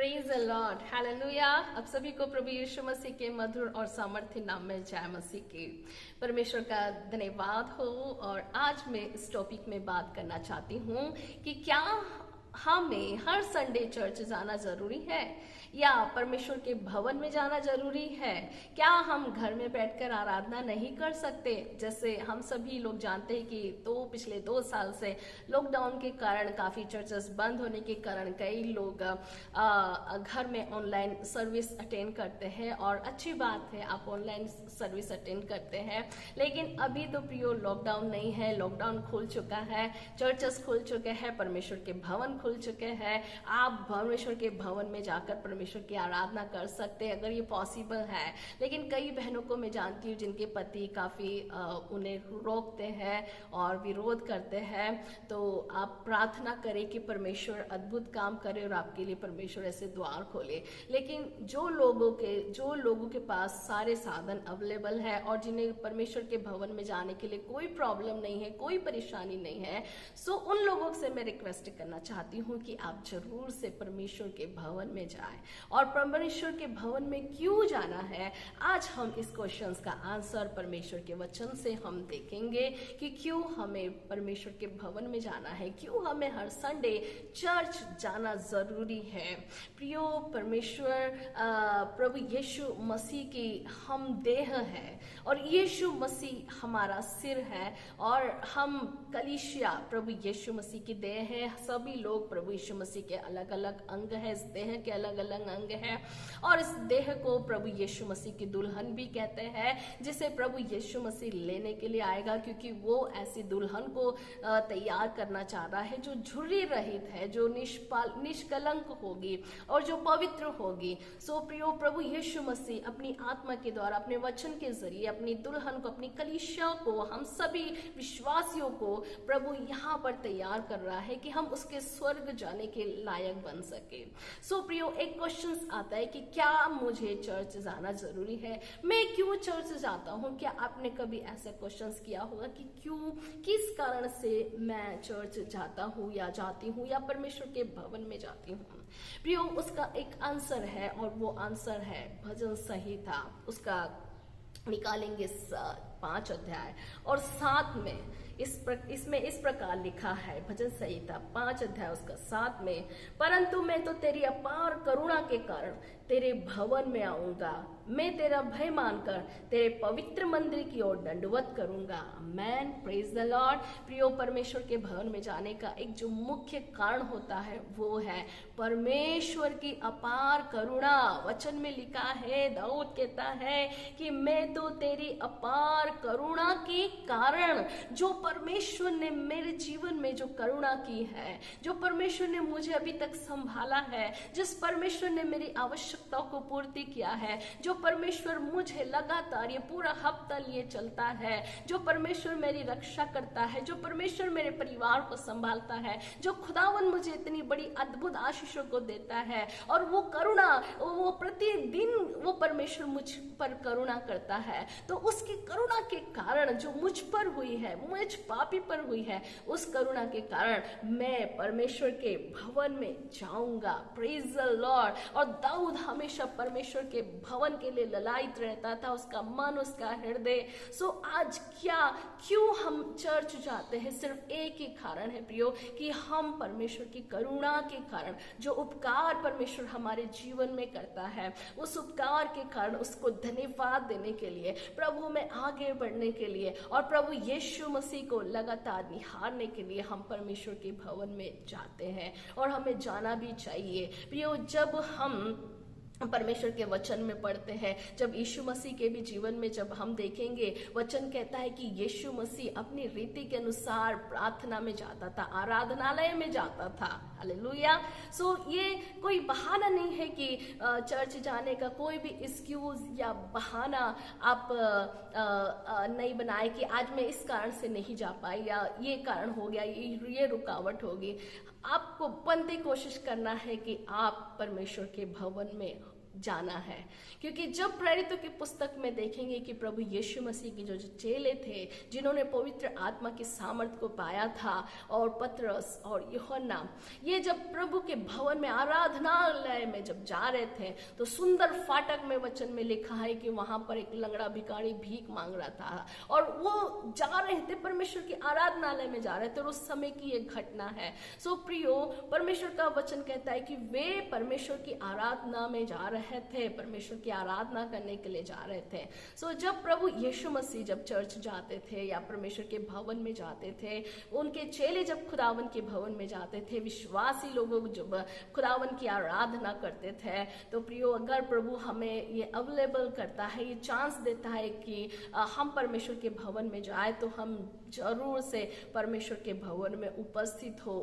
Praise the Lord, hallelujah. अब सभी को प्रभु यीशु मसीह के मधुर और सामर्थ्य नाम में जय मसीह की। परमेश्वर का धन्यवाद हो। और आज मैं इस टॉपिक में बात करना चाहती हूँ कि क्या हमें हर संडे चर्च जाना जरूरी है या परमेश्वर के भवन में जाना जरूरी है। क्या हम घर में बैठकर आराधना नहीं कर सकते? जैसे हम सभी लोग जानते हैं कि पिछले 2 साल से लॉकडाउन के कारण काफी चर्चेस बंद होने के कारण कई लोग घर में ऑनलाइन सर्विस अटेंड करते हैं, और अच्छी बात है आप ऑनलाइन सर्विस अटेंड करते हैं। लेकिन अभी तो प्रियो लॉकडाउन नहीं है, लॉकडाउन खुल चुका है, चर्चेस खुल चुके हैं, परमेश्वर के भवन खुल चुके हैं। आप परमेश्वर के भवन में जाकर परमेश्वर की आराधना कर सकते हैं अगर ये पॉसिबल है। लेकिन कई बहनों को मैं जानती हूँ जिनके पति काफी उन्हें रोकते हैं और विरोध करते हैं। तो आप प्रार्थना करें कि परमेश्वर अद्भुत काम करे और आपके लिए परमेश्वर ऐसे द्वार खोले। लेकिन जो लोगों के पास सारे साधन अवेलेबल है और जिन्हें परमेश्वर के भवन में जाने के लिए कोई प्रॉब्लम नहीं है, कोई परेशानी नहीं है, सो उन लोगों से मैं रिक्वेस्ट करना चाहती हूँ कि आप जरूर से परमेश्वर के भवन में जाएं। और परमेश्वर के भवन में क्यों जाना है, आज हम इस क्वेश्चंस का आंसर परमेश्वर के वचन से हम देखेंगे कि क्यों हमें परमेश्वर के भवन में जाना है, क्यों हमें हर संडे चर्च जाना जरूरी है। प्रियो, परमेश्वर प्रभु यीशु मसीह की हम देह है और यीशु मसीह हमारा सिर है, और हम कलीसिया प्रभु यीशु मसीह की देह है। सभी लोग प्रभु यीशु मसीह के अलग अलग अंग है, इस देह के अलग अलग अंग है, और इस देह को प्रभु यीशु मसीह की दुल्हन भी कहते हैं, जिसे प्रभु यीशु मसीह लेने के लिए आएगा, क्योंकि वो ऐसी दुल्हन को तैयार करना चाह रहा है जो झुर्री रहित है, जो निष्कलंक होगी और जो पवित्र होगी। सो प्रियो, प्रभु यीशु मसीह अपनी आत्मा के द्वारा, अपने वचन के जरिए अपनी दुल्हन को, अपनी कलीसिया को, हम सभी विश्वासियों को प्रभु यहाँ पर तैयार कर रहा है कि हम उसके स्वर्ग जाने के लायक बन सके। सो प्रियो, एक क्वेश्चन आता है कि क्या मुझे चर्च जाना जरूरी है, मैं क्यों चर्च जाता हूँ? क्या आपने कभी ऐसा क्वेश्चन किया होगा कि क्यों, किस कारण से मैं चर्च जाता हूँ या जाती हूँ या परमेश्वर के भवन में जाती हूँ? प्रियो, उसका एक आंसर है, और वो आंसर है भजन संहिता। उसका निकालेंगे 5 अध्याय और 7 में इसमें इस प्रकार लिखा है, भजन संहिता 5 अध्याय उसका 7 में, परंतु मैं तो तेरी अपार करुणा के कारण तेरे भवन में आऊंगा, मैं तेरा भय मानकर तेरे पवित्र मंदिर की ओर दंडवत करूंगा। आमेन, प्रेज द लॉर्ड। प्रियो, परमेश्वर के भवन में जाने का एक जो मुख्य कारण होता है वो है परमेश्वर की अपार करुणा। वचन में लिखा है, दाऊद कहता है कि मैं तो तेरी अपार करुणा के कारण, जो परमेश्वर ने मेरे जीवन में जो करुणा की है, जो परमेश्वर ने मुझे अभी तक संभाला है, जिस परमेश्वर ने मेरी आवश्यकताओं को पूर्ति किया है, जो परमेश्वर मुझे लगातार ये पूरा हफ्ता लिए चलता है, जो परमेश्वर मेरी रक्षा करता है, जो परमेश्वर मेरे परिवार को संभालता है, जो खुदावन मुझे इतनी बड़ी अद्भुत आशीषों को देता है, और वो करुणा, वो प्रतिदिन वो परमेश्वर मुझ पर करुणा करता है। तो उसकी करुणा के कारण जो मुझ पर हुई है, मुझ पापी पर हुई है, उस करुणा के कारण मैं परमेश्वर के भवन में जाऊंगा। Praise the Lord. और दाऊद हमेशा परमेश्वर के भवन के लिए ललायित रहता था, उसका मन, उसका हृदय। सो आज क्यों हम चर्च जाते हैं? सिर्फ एक ही कारण है प्रियो, कि हम परमेश्वर की करुणा के कारण, जो उपकार परमेश्वर हमारे जीवन में करता है, उस उपकार के कारण उसको धन्यवाद देने के लिए, प्रभु में आगे बढ़ने के लिए और प्रभु यीशु मसीह को लगातार निहारने के लिए हम परमेश्वर के भवन में जाते हैं, और हमें जाना भी चाहिए। प्रियो, जब हम परमेश्वर के वचन में पढ़ते हैं, जब यीशु मसीह के भी जीवन में जब हम देखेंगे, वचन कहता है कि यीशु मसीह अपनी रीति के अनुसार प्रार्थना में जाता था, आराधनालय में जाता था। हालेलुया। सो ये कोई बहाना नहीं है कि चर्च जाने का कोई भी एक्सक्यूज या बहाना आप नहीं बनाए कि आज मैं इस कारण से नहीं जा पाई, या ये कारण हो गया, ये रुकावट होगी। आपको बनती कोशिश करना है कि आप परमेश्वर के भवन में जाना है। क्योंकि जब प्रेरितों की पुस्तक में देखेंगे कि प्रभु यीशु मसीह के जो चेले थे जिन्होंने पवित्र आत्मा की सामर्थ को पाया था, और पतरस और यूहन्ना, ये जब प्रभु के भवन में आराधनालय में जब जा रहे थे तो सुंदर फाटक में वचन में लिखा है कि वहां पर एक लंगड़ा भिखारी भीख मांग रहा था, और वो जा रहे थे परमेश्वर की आराधनालय में जा रहे थे, और उस समय की एक घटना है। सो प्रियो, परमेश्वर का वचन कहता है कि वे परमेश्वर की आराधना में जा रहे थे, परमेश्वर की आराधना करने के लिए जा रहे थे। सो जब प्रभु यीशु मसीह जब चर्च जाते थे या परमेश्वर के भवन में जाते थे, उनके चेले जब खुदावन के भवन में जाते थे, विश्वासी लोगों जब खुदावन की आराधना करते थे, तो प्रियो, अगर प्रभु हमें ये अवेलेबल करता है, ये चांस देता है कि हम परमेश्वर के भवन में जाए, तो हम जरूर से परमेश्वर के भवन में उपस्थित हो,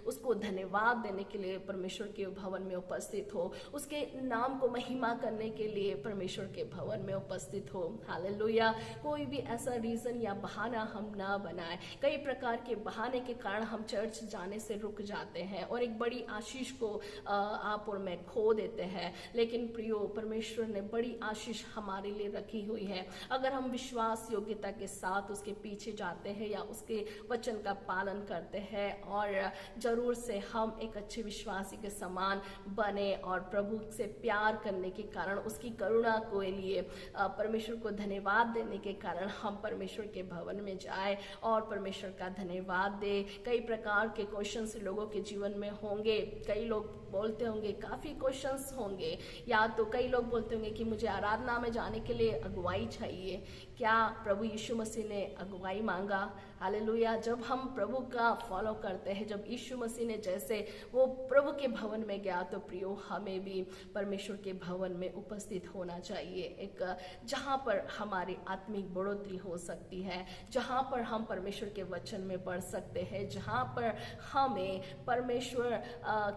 उसको धन्यवाद देने के लिए परमेश्वर के भवन में उपस्थित हो, उसके नाम को महिमा करने के लिए परमेश्वर के भवन में उपस्थित हो। हालेलुया। कोई भी ऐसा रीजन या बहाना हम ना बनाए। कई प्रकार के बहाने के कारण हम चर्च जाने से रुक जाते हैं और एक बड़ी आशीष को आप और मैं खो देते हैं। लेकिन प्रियो, परमेश्वर ने बड़ी आशीष हमारे लिए रखी हुई है। अगर हम विश्वास योग्यता के साथ उसके पीछे जाते हैं या उसके वचन का पालन करते हैं, और जरूर से हम एक अच्छे विश्वासी के समान बने, और प्रभु से प्यार करने के कारण, उसकी करुणा को लिए परमेश्वर को धन्यवाद देने के कारण हम परमेश्वर के भवन में जाए और परमेश्वर का धन्यवाद दे। कई प्रकार के क्वेश्चंस लोगों के जीवन में होंगे। कई लोग बोलते होंगे, काफी क्वेश्चंस होंगे, या तो कई लोग बोलते होंगे कि मुझे आराधना में जाने के लिए अगुवाई चाहिए। क्या प्रभु यीशु मसीह ने अगुवाई मांगा? हालेलुया। जब हम प्रभु का फॉलो करते हैं, जब यीशु मसीह ने जैसे वो प्रभु के भवन में गया, तो प्रियो, हमें भी परमेश्वर के भवन में उपस्थित होना चाहिए, एक जहाँ पर हमारी आत्मिक बढ़ोतरी हो सकती है, जहाँ पर हम परमेश्वर के वचन में पढ़ सकते हैं, जहाँ पर हमें परमेश्वर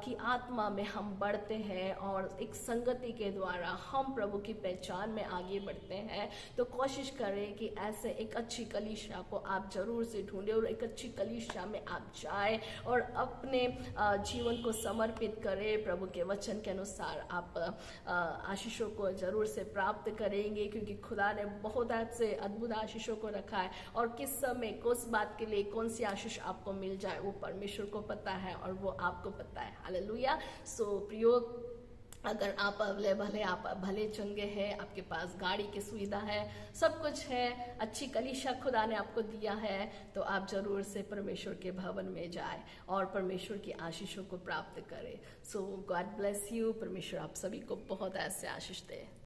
की आत्मा में हम बढ़ते हैं, और एक संगति के द्वारा हम प्रभु की पहचान में आगे बढ़ते हैं। तो कोशिश करें कि ऐसे एक अच्छी कलीसिया को आप जरूर से ढूंढे, और एक अच्छी कलीसिया में आप जाए और अपने जीवन को समर्पित करें प्रभु के वचन के अनुसार। आप आशीषों को जरूर से प्राप्त करेंगे, क्योंकि खुदा ने बहुत ऐसे अद्भुत आशीषों को रखा है, और किस समय किस बात के लिए कौन सी आशीष आपको मिल जाए वो परमेश्वर को पता है, और वो आपको पता है। हालेलुया। सो प्रियो, अगर आप अवेलेबल है, आप भले चंगे हैं, आपके पास गाड़ी की सुविधा है, सब कुछ है, अच्छी कलीसिया खुदा ने आपको दिया है, तो आप जरूर से परमेश्वर के भवन में जाए और परमेश्वर की आशीषों को प्राप्त करें। सो गॉड ब्लेस यू। परमेश्वर आप सभी को बहुत ऐसे आशीष दे।